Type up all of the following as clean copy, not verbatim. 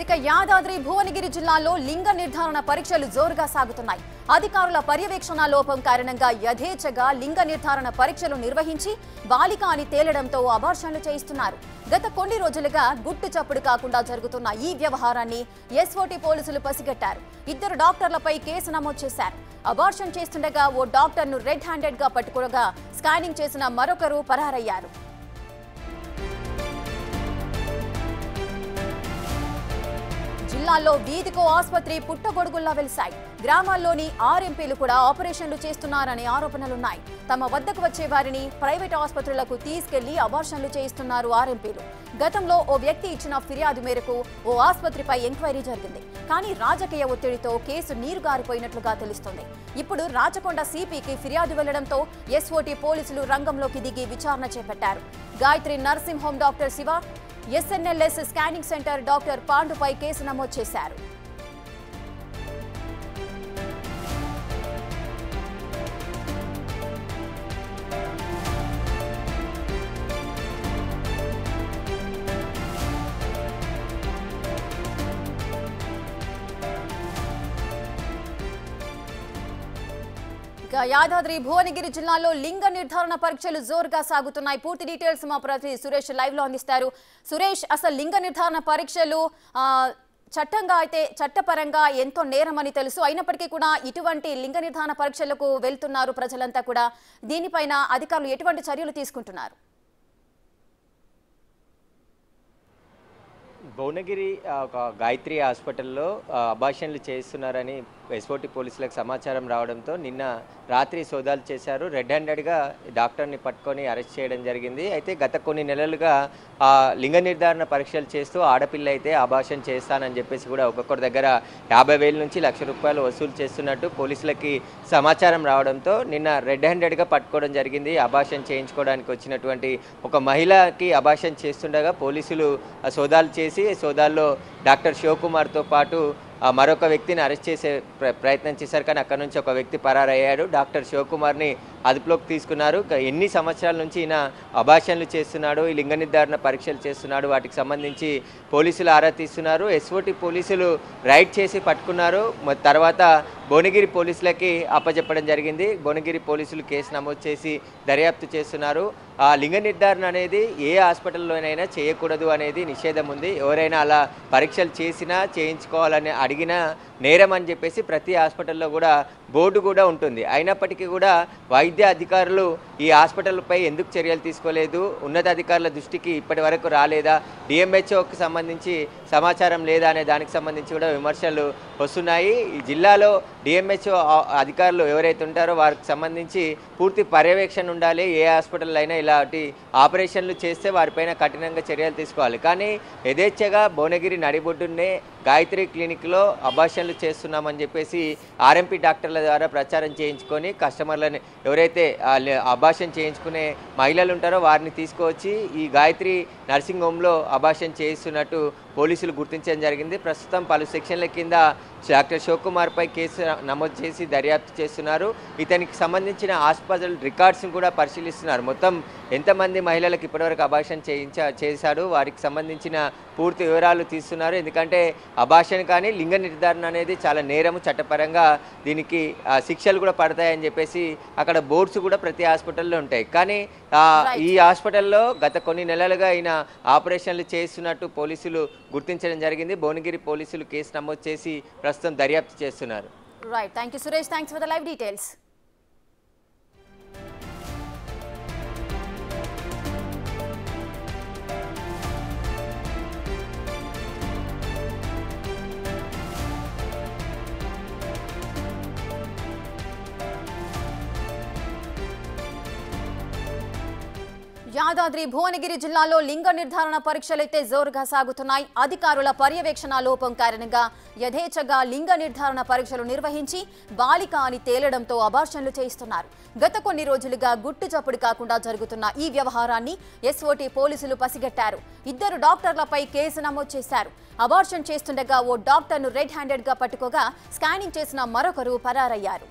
ఇక యాదాద్రి భువనగిరి జిల్లాలో లింగ నిర్ధారణ పరీక్షలు జోరుగా సాగుతున్నాయి. అధికారుల పర్యవేక్షణ లోపం కారణంగా యథేచ్ఛగా లింగ నిర్ధారణ పరీక్షలు నిర్వహించి బాలిక అని తేలడంతో అబార్షన్లు చేయిస్తున్నారు. గత కొన్ని రోజులుగా గుట్టు చప్పుడు కాకుండా జరుగుతున్న ఈ వ్యవహారాన్ని ఎస్ఓటీ పోలీసులు పసిగట్టారు. 2 డాక్టర్లపై కేసు నమోదు చేశారు. అబార్షన్ చేస్తుండగా ఓ డాక్టర్ను రెడ్ హ్యాండెడ్ గా పట్టుకోగా స్కానింగ్ చేసిన మరొకరు పరారయ్యారు. జిల్లాలో వీధికో ఆసుపత్రి పుట్టగొడుగుల్లా వెలిశాయి. గ్రామాల్లోని 6 ఎంపీలు కూడా ఆపరేషన్లు చేస్తున్నారనే ఆరోపణలున్నాయి. తమ వద్దకు వచ్చే వారిని ప్రైవేట్ ఆసుపత్రులకు తీసుకెళ్లి అబార్షన్లు చేయిస్తున్నారు 6 ఎంపీలు. గతంలో ఓ వ్యక్తి ఇచ్చిన ఫిర్యాదు మేరకు ఓ ఆసుపత్రిపై ఎంక్వైరీ జరిగింది. కానీ రాజకీయ ఒత్తిడితో కేసు నీరుగారిపోయినట్లుగా తెలుస్తోంది. ఇప్పుడు రాచకొండ సిపికి ఫిర్యాదు వెళ్లడంతో ఎస్ఓటీ పోలీసులు రంగంలోకి దిగి విచారణ చేపట్టారు. Gayatri nursing home doctor Shiva, SNLS scanning centre doctor పాండుపై కేసు నమోదు చేశారు. యాదాద్రి భువనగిరి జిల్లాలో లింగ నిర్ధారణ పరీక్షలు జోరుగా సాగుతున్నాయి. పూర్తి డీటెయిల్స్ మా ప్రతినిధి సురేష్ లైవ్ లో అందిస్తారు. సురేష్, అసలు లింగ నిర్ధారణ పరీక్షలు చట్టంగా అయితే చట్టపరంగా ఎంతో నేరమని తెలుసు. అయినప్పటికీ కూడా ఇటువంటి లింగ నిర్ధారణ పరీక్షలకు వెళ్తున్నారు ప్రజలంతా కూడా. దీనిపైన అధికారులు ఎటువంటి చర్యలు తీసుకుంటున్నారు? భువనగిరి ఒక గాయత్రి హాస్పిటల్లో అబార్షన్లు చేస్తున్నారని ఎస్ఓటీ పోలీసులకు సమాచారం రావడంతో నిన్న రాత్రి సోదాలు చేశారు. రెడ్ హ్యాండెడ్గా డాక్టర్ని పట్టుకొని అరెస్ట్ చేయడం జరిగింది. అయితే గత కొన్ని నెలలుగా లింగ నిర్ధారణ పరీక్షలు చేస్తూ ఆడపిల్ల అయితే అబార్షన్ చేస్తానని చెప్పేసి కూడా ఒక్కొక్కరి దగ్గర 50,000 నుంచి ₹1,00,000 వసూలు చేస్తున్నట్టు పోలీసులకి సమాచారం రావడంతో నిన్న రెడ్ హ్యాండెడ్గా పట్టుకోవడం జరిగింది. అబార్షన్ చేయించుకోవడానికి వచ్చినటువంటి ఒక మహిళకి అబార్షన్ చేస్తుండగా పోలీసులు సోదాలు చేసి సోదాల్లో డాక్టర్ శివకుమార్తో పాటు మరొక వ్యక్తిని అరెస్ట్ చేసే ప్రయత్నం చేశారు. కానీ అక్కడ నుంచి ఒక వ్యక్తి పరారయ్యాడు. డాక్టర్ శివకుమార్ని అదుపులోకి తీసుకున్నారు. ఎన్ని సంవత్సరాల నుంచి ఈయన అబార్షన్లు చేస్తున్నాడు, ఈ లింగ నిర్ధారణ పరీక్షలు చేస్తున్నాడు, వాటికి సంబంధించి పోలీసులు ఆరా తీస్తున్నారు. ఎస్ఓటీ పోలీసులు రైడ్ చేసి పట్టుకున్నారు. తర్వాత భువనగిరి పోలీసులకి అప్పచెప్పడం జరిగింది. భువనగిరి పోలీసులు కేసు నమోదు చేసి దర్యాప్తు చేస్తున్నారు. ఆ లింగ నిర్ధారణ అనేది ఏ హాస్పిటల్లోనైనా చేయకూడదు అనేది నిషేధం ఉంది. ఎవరైనా అలా పరీక్షలు చేసినా చేయించుకోవాలని అడిగినా నేరం అని చెప్పేసి ప్రతి హాస్పిటల్లో కూడా బోర్డు కూడా ఉంటుంది. అయినప్పటికీ కూడా వైద్య అధికారులు ఈ హాస్పిటల్పై ఎందుకు చర్యలు తీసుకోలేదు, ఉన్నతాధికారుల దృష్టికి ఇప్పటి వరకు రాలేదా, డిఎంహెచ్ఓకి సంబంధించి సమాచారం లేదా అనే దానికి సంబంధించి కూడా విమర్శలు వస్తున్నాయి. ఈ జిల్లాలో డిఎంహెచ్ఓ అధికారులు ఎవరైతే ఉంటారో వారికి సంబంధించి పూర్తి పర్యవేక్షణ ఉండాలి. ఏ హాస్పిటల్ అయినా ఇలాంటి ఆపరేషన్లు చేస్తే వారిపైన కఠినంగా చర్యలు తీసుకోవాలి. కానీ యథేచ్ఛగా భువనగిరి నడిబొడ్డునే గాయత్రి క్లినిక్లో అబార్షన్లు చేస్తున్నామని చెప్పేసి ఆర్ఎంపీ డాక్టర్ల ద్వారా ప్రచారం చేయించుకొని కస్టమర్లని ఎవరైతే అబార్షన్ చేయించుకునే మహిళలు ఉంటారో వారిని తీసుకువచ్చి ఈ గాయత్రి నర్సింగ్ హోమ్లో అబార్షన్ చేయిస్తున్నట్టు పోలీసులు గుర్తించడం జరిగింది. ప్రస్తుతం పలు సెక్షన్ల కింద డాక్టర్ శివకుమార్పై కేసు నమోదు చేసి దర్యాప్తు చేస్తున్నారు. ఇతనికి సంబంధించిన హాస్పిటల్ రికార్డ్స్ని కూడా పరిశీలిస్తున్నారు. మొత్తం ఎంతమంది మహిళలకు ఇప్పటివరకు అబార్షన్ చేశాడు, వారికి సంబంధించిన పూర్తి వివరాలు తీస్తున్నారు. ఎందుకంటే అబార్షన్ కానీ లింగ నిర్ధారణ అనేది చాలా నేరము, చట్టపరంగా దీనికి శిక్షలు కూడా పడతాయని చెప్పేసి అక్కడ బోర్డ్స్ కూడా ప్రతి హాస్పిటల్లో ఉంటాయి. కానీ ఈ హాస్పిటల్లో గత కొన్ని నెలలుగా ఈయన ఆపరేషన్లు చేస్తున్నట్టు పోలీసులు గుర్తించడం జరిగింది. భువనగిరి పోలీసులు కేసు నమోదు చేసి ప్రస్తుతం దర్యాప్తు చేస్తున్నారు. Right, thank you Suresh, thanks for the live details. Yadadri Bhuvanagiri జిల్లాలో లింగ నిర్ధారణ పరీక్షలైతే జోరుగా సాగుతున్నాయి. అధికారుల పర్యవేక్షణ లోపం కారణంగా యథేచ్ఛగా లింగ నిర్ధారణ పరీక్షలు నిర్వహించి బాలిక అని తేలడంతో అబార్షన్లు చేయిస్తున్నారు. గత కొన్ని రోజులుగా గుట్టు చప్పుడు కాకుండా జరుగుతున్న ఈ వ్యవహారాన్ని ఎస్ఓటీ పోలీసులు పసిగట్టారు. 2 డాక్టర్లపై కేసు నమోదు చేశారు. అబార్షన్ చేస్తుండగా ఓ డాక్టర్ను రెడ్ హ్యాండెడ్ గా పట్టుకోగా స్కానింగ్ చేసిన మరొకరు పరారయ్యారు.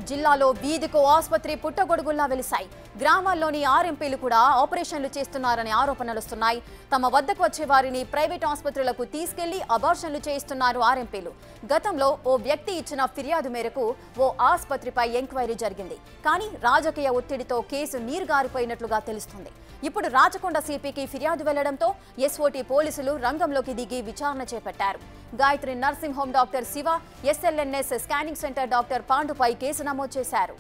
జిల్లాలో వీధికో ఆసుపత్రి పుట్టగొడుగుల్లా వెలిశాయి. గ్రామాల్లోని 6 ఎంపీలు కూడా ఆపరేషన్లు చేస్తున్నారనే ఆరోపణలుస్తున్నాయి. తమ వద్దకు వచ్చే వారిని ప్రైవేట్ ఆసుపత్రులకు తీసుకెళ్లి అబార్షన్లు చేయిస్తున్నారు 6 ఎంపీలు. గతంలో ఓ వ్యక్తి ఇచ్చిన ఫిర్యాదు మేరకు ఓ ఆసుపత్రిపై ఎంక్వైరీ జరిగింది. కానీ రాజకీయ ఒత్తిడితో కేసు నీరుగారిపోయినట్లుగా తెలుస్తుంది. ఇప్పుడు రాచకొండ సిపికి ఫిర్యాదు వెళ్లడంతో ఎస్ఓటీ పోలీసులు రంగంలోకి దిగి విచారణ చేపట్టారు. Gayatri nursing home doctor Shiva, SLNS scanning centre doctor పాండుపై కేసు నమోదు చేశారు.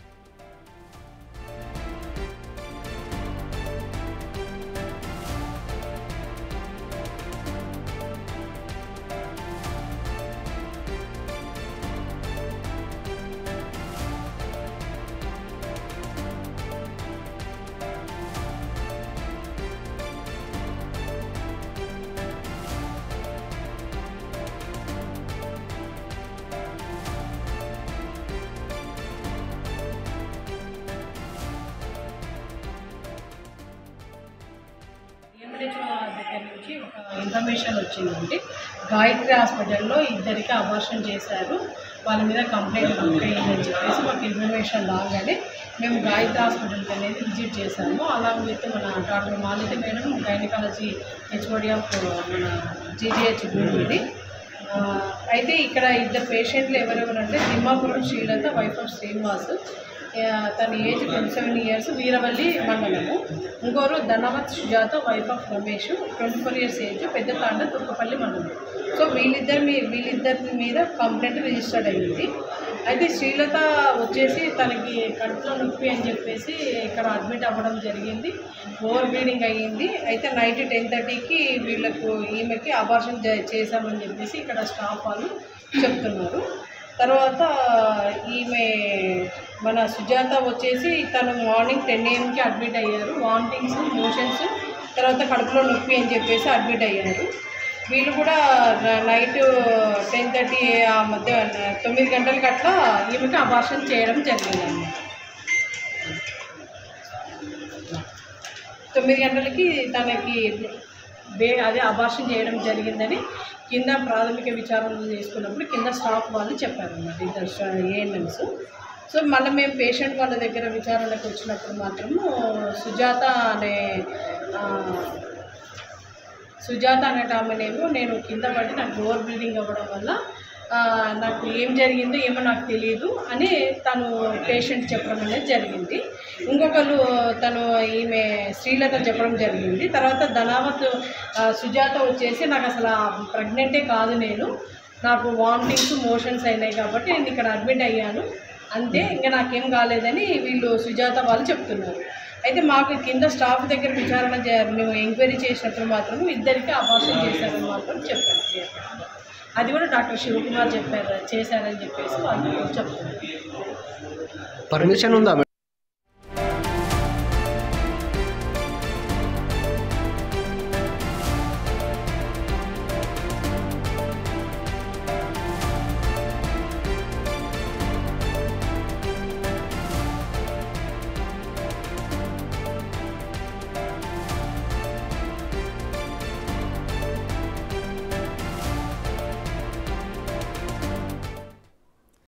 దగ్గర నుంచి ఒక ఇన్ఫర్మేషన్ వచ్చిందంటే గాయత్రి హాస్పిటల్లో ఇద్దరికి అబార్షన్ చేశారు, వాళ్ళ మీద కంప్లైంట్ బుక్ అయ్యిందని చెప్పేసి మాకు ఇన్ఫర్మేషన్ రాగానే మేము గాయత్రి హాస్పిటల్కి అనేది విజిట్ చేశాము. అలాంగ్ విత్ మన doctor Malathi madam, gynaecology HOD of మన జీజీహెచ్ గుంటూరు. అయితే ఇక్కడ ఇద్దరు పేషెంట్లు ఎవరెవరంటే తిమ్మాపురం శ్రీలత, వైఫ్ ఆఫ్ శ్రీనివాస్, తన ఏజ్ 27 years, వీరవల్లి మండలము. ఇంకోరు Dhanavath Sujatha, wife of Ramesh, 24 years age, Pedda Thanda, Turkapalli మండలం. సో వీళ్ళిద్దరి మీద కంప్లైంట్ రిజిస్టర్డ్ అయ్యింది. అయితే శ్రీలత వచ్చేసి తనకి కడుపులో నొప్పి అని చెప్పేసి ఇక్కడ అడ్మిట్ అవ్వడం జరిగింది. ఓవర్ బ్లీడింగ్ అయ్యింది. అయితే నైట్ 10:30కి ఈమెకి అబార్షన్ చేశామని చెప్పేసి ఇక్కడ స్టాఫ్ వాళ్ళు చెప్తున్నారు. తర్వాత ఈమె మన సుజాత వచ్చేసి తను మార్నింగ్ 10 AM అడ్మిట్ అయ్యారు. వామిటింగ్స్, మోషన్స్, తర్వాత కడుపులో నొప్పి అని చెప్పేసి అడ్మిట్ అయ్యారు. వీళ్ళు కూడా నైట్ 10:30 ఆ మధ్య 9 గంటలకి అట్లా ఈమెకి అబార్షన్ చేయడం జరిగిందండి. 9 గంటలకి తనకి అదే అబార్షన్ చేయడం జరిగిందని కింద ప్రాథమిక విచారణలు చేసుకున్నప్పుడు కింద స్టాఫ్ వాళ్ళు చెప్పారన్నమాట, ఇద్దరు ఏఎన్ఎంస్. సో మళ్ళీ మేము పేషెంట్ వాళ్ళ దగ్గర విచారణకు వచ్చినప్పుడు మాత్రము సుజాత అనే ఆమెనేమో నేను కింద పడి నాకు ఓవర్ బ్లీడింగ్ అవ్వడం వల్ల నాకు ఏం జరిగిందో ఏమో నాకు తెలియదు అని తను పేషెంట్ చెప్పడం అనేది జరిగింది. ఇంకొకరు ఈమె శ్రీలత చెప్పడం జరిగింది. తర్వాత ధనావత్ సుజాత వచ్చేసి నాకు అసలు ప్రెగ్నెంటే కాదు, నాకు వామిటింగ్స్, మోషన్స్ అయినాయి కాబట్టి నేను ఇక్కడ అడ్మిట్ అయ్యాను అంతే, ఇంకా నాకేం కాలేదని వీళ్ళు సుజాత వాళ్ళు చెప్తున్నారు. అయితే మాకు కింద స్టాఫ్ దగ్గర విచారణ మేము ఎంక్వైరీ చేసినప్పుడు మాత్రం ఇద్దరికి అబార్షన్ చేశారని మాత్రం చెప్పారు. అది కూడా డాక్టర్ శివకుమార్ చేశారని చెప్పేసి వాళ్ళు చెప్తున్నారు. పర్మిషన్ ఉందా?